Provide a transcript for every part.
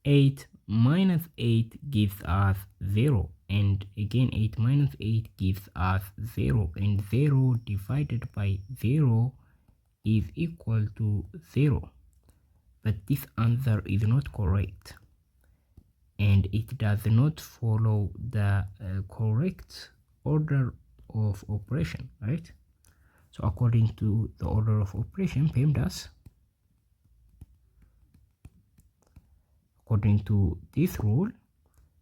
8 minus 8 gives us 0, and again 8 minus 8 gives us 0, and 0 divided by 0 is equal to 0. But this answer is not correct, and it does not follow the correct order of operation, right? So according to the order of operation, PEMDAS, according to this rule,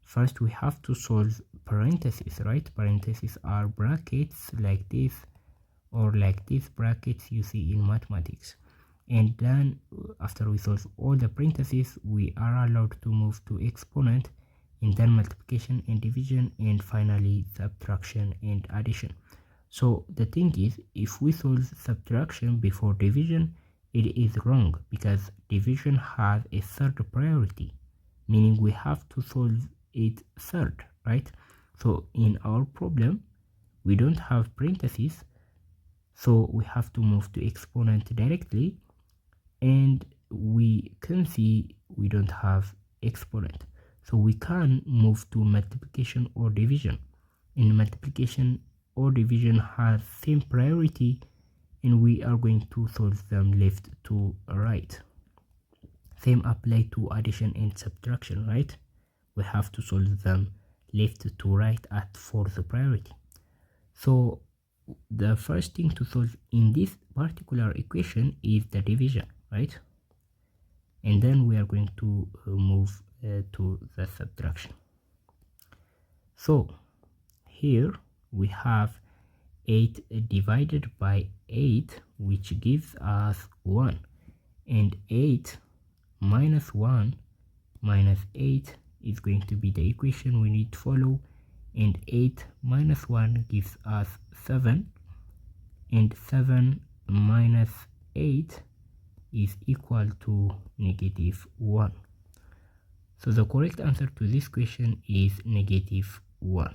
first we have to solve parentheses, right? Parentheses are brackets like this, or like these brackets you see in mathematics. And then after we solve all the parentheses, we are allowed to move to exponent, and then multiplication and division, and finally subtraction and addition. So the thing is, if we solve subtraction before division, it is wrong, because division has a third priority, meaning we have to solve it third, right? So in our problem, we don't have parentheses, so we have to move to exponent directly, and we can see we don't have exponent, so we can move to multiplication or division. In multiplication or division has same priority, and we are going to solve them left to right. Same apply to addition and subtraction, right? We have to solve them left to right at fourth priority. So the first thing to solve in this particular equation is the division, right? And then we are going to move to the subtraction. So here we have 8 divided by 8, which gives us 1, and 8 minus 1 minus 8 is going to be the equation we need to follow, and 8 minus 1 gives us 7, and 7 minus 8 is equal to -1. So the correct answer to this question is -1.